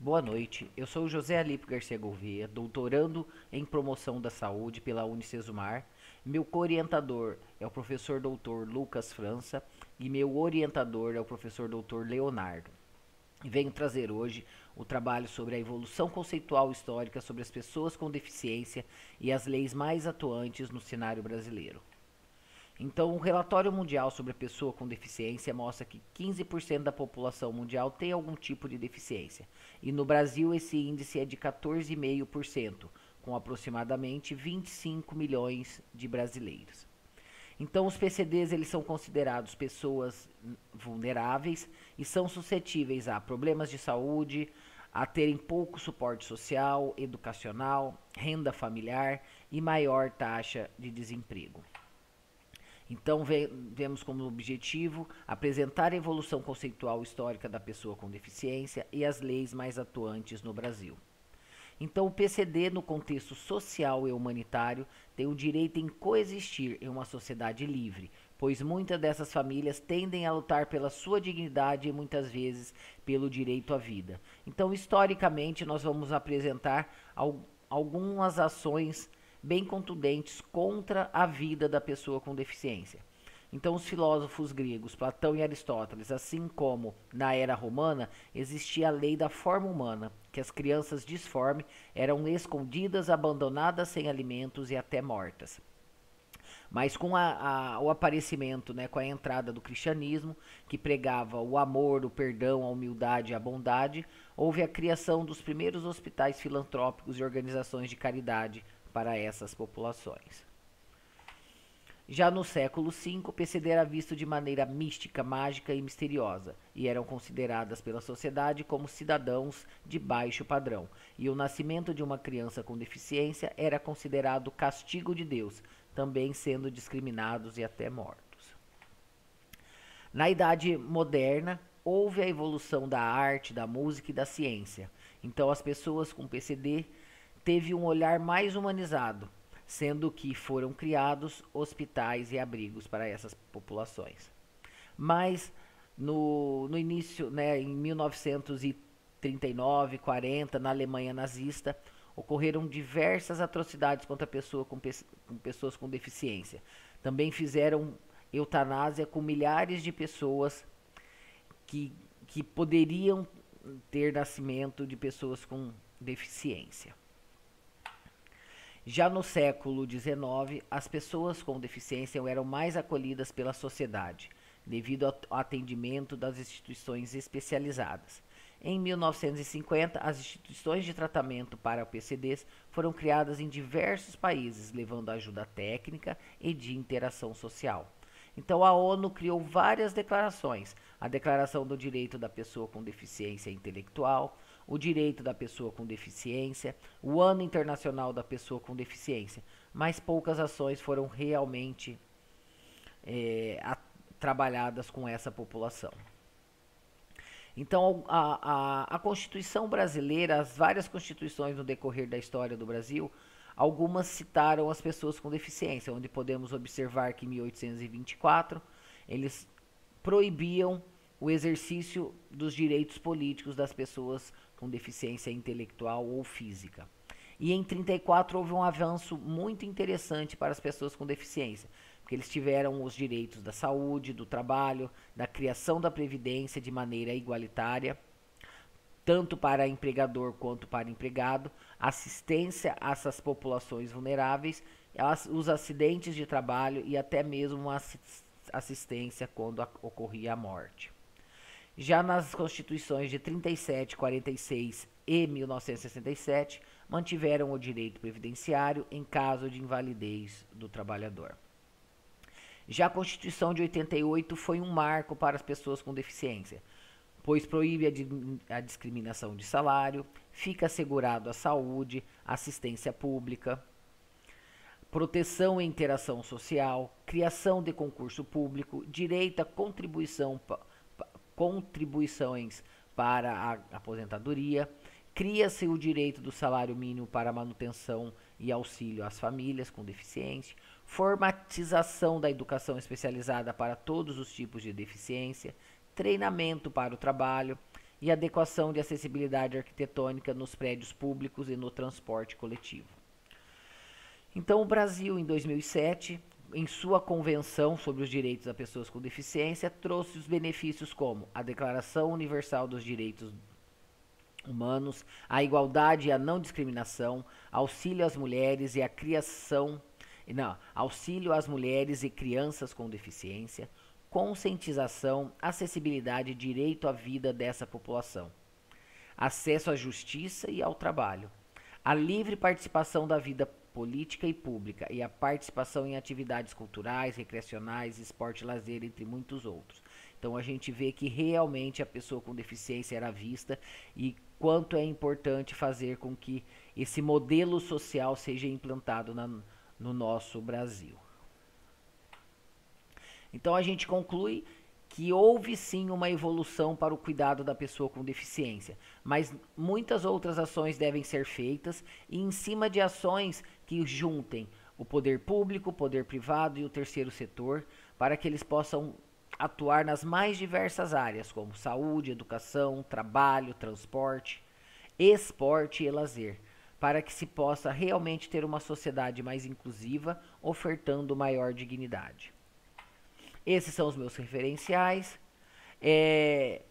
Boa noite, eu sou o José Alípio Garcia Gouveia, doutorando em promoção da saúde pela Unicesumar. Meu co-orientador é o professor doutor Lucas França e meu orientador é o professor doutor Leonardo. E venho trazer hoje o trabalho sobre a evolução conceitual histórica sobre as pessoas com deficiência e as leis mais atuantes no cenário brasileiro. Então, o relatório mundial sobre a pessoa com deficiência mostra que 15% da população mundial tem algum tipo de deficiência. E no Brasil esse índice é de 14,5%, com aproximadamente 25 milhões de brasileiros. Então, os PCDs eles são considerados pessoas vulneráveis e são suscetíveis a problemas de saúde, a terem pouco suporte social, educacional, renda familiar e maior taxa de desemprego. Então, vemos como objetivo apresentar a evolução conceitual histórica da pessoa com deficiência e as leis mais atuantes no Brasil. Então, o PCD, no contexto social e humanitário, tem o direito em coexistir em uma sociedade livre, pois muitas dessas famílias tendem a lutar pela sua dignidade e muitas vezes pelo direito à vida. Então, historicamente, nós vamos apresentar algumas ações bem contundentes contra a vida da pessoa com deficiência. Então, os filósofos gregos, Platão e Aristóteles, assim como na era romana, existia a lei da forma humana, que as crianças disformes eram escondidas, abandonadas sem alimentos e até mortas. Mas com o aparecimento, né, com a entrada do cristianismo, que pregava o amor, o perdão, a humildade e a bondade, houve a criação dos primeiros hospitais filantrópicos e organizações de caridade para essas populações. Já no século V, o PCD era visto de maneira mística, mágica e misteriosa, e eram consideradas pela sociedade como cidadãos de baixo padrão, e o nascimento de uma criança com deficiência era considerado castigo de Deus, também sendo discriminados e até mortos. Na Idade Moderna, houve a evolução da arte, da música e da ciência. Então, as pessoas com PCD teve um olhar mais humanizado, sendo que foram criados hospitais e abrigos para essas populações. Mas no início, né, em 1939, 40, na Alemanha nazista, ocorreram diversas atrocidades contra pessoas com deficiência. Também fizeram eutanásia com milhares de pessoas que, que poderiam ter nascimento de pessoas com deficiência. Já no século XIX, as pessoas com deficiência eram mais acolhidas pela sociedade, devido ao atendimento das instituições especializadas. Em 1950, as instituições de tratamento para PCDs foram criadas em diversos países, levando ajuda técnica e de interação social. Então, a ONU criou várias declarações: a Declaração do Direito da Pessoa com Deficiência Intelectual, o Direito da Pessoa com Deficiência, o Ano Internacional da Pessoa com Deficiência, mas poucas ações foram realmente trabalhadas com essa população. Então, a Constituição brasileira, as várias constituições no decorrer da história do Brasil, algumas citaram as pessoas com deficiência, onde podemos observar que em 1824 eles proibiam o exercício dos direitos políticos das pessoas com deficiência intelectual ou física. E em 34 houve um avanço muito interessante para as pessoas com deficiência, porque eles tiveram os direitos da saúde, do trabalho, da criação da previdência de maneira igualitária, tanto para empregador quanto para empregado, assistência a essas populações vulneráveis, os acidentes de trabalho e até mesmo uma assistência quando ocorria a morte. Já nas constituições de 37, 46 e 1967, mantiveram o direito previdenciário em caso de invalidez do trabalhador. Já a Constituição de 88 foi um marco para as pessoas com deficiência, pois proíbe a discriminação de salário, fica assegurado a saúde, assistência pública, proteção e interação social, criação de concurso público, direito a contribuições para a aposentadoria, cria-se o direito do salário mínimo para manutenção e auxílio às famílias com deficiência, formatização da educação especializada para todos os tipos de deficiência, treinamento para o trabalho e adequação de acessibilidade arquitetônica nos prédios públicos e no transporte coletivo. Então, o Brasil, em 2007, em sua Convenção sobre os Direitos das Pessoas com Deficiência, trouxe os benefícios como a Declaração Universal dos Direitos Humanos, a igualdade e a não discriminação, auxílio às mulheres e a criação, não, auxílio às mulheres e crianças com deficiência, conscientização, acessibilidade e direito à vida dessa população, acesso à justiça e ao trabalho, a livre participação da vida política e pública e a participação em atividades culturais, recreacionais, esporte e lazer, entre muitos outros. Então a gente vê que realmente a pessoa com deficiência era vista e quanto é importante fazer com que esse modelo social seja implantado no nosso Brasil. Então a gente conclui que houve sim uma evolução para o cuidado da pessoa com deficiência, mas muitas outras ações devem ser feitas e em cima de ações que juntem o poder público, o poder privado e o terceiro setor para que eles possam atuar nas mais diversas áreas, como saúde, educação, trabalho, transporte, esporte e lazer, para que se possa realmente ter uma sociedade mais inclusiva, ofertando maior dignidade. Esses são os meus referenciais.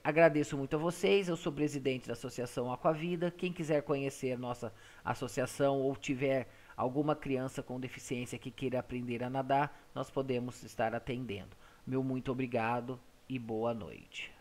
Agradeço muito a vocês. Eu sou presidente da Associação Aquavida. Quem quiser conhecer a nossa associação ou tiver alguma criança com deficiência que queira aprender a nadar, nós podemos estar atendendo. Meu muito obrigado e boa noite.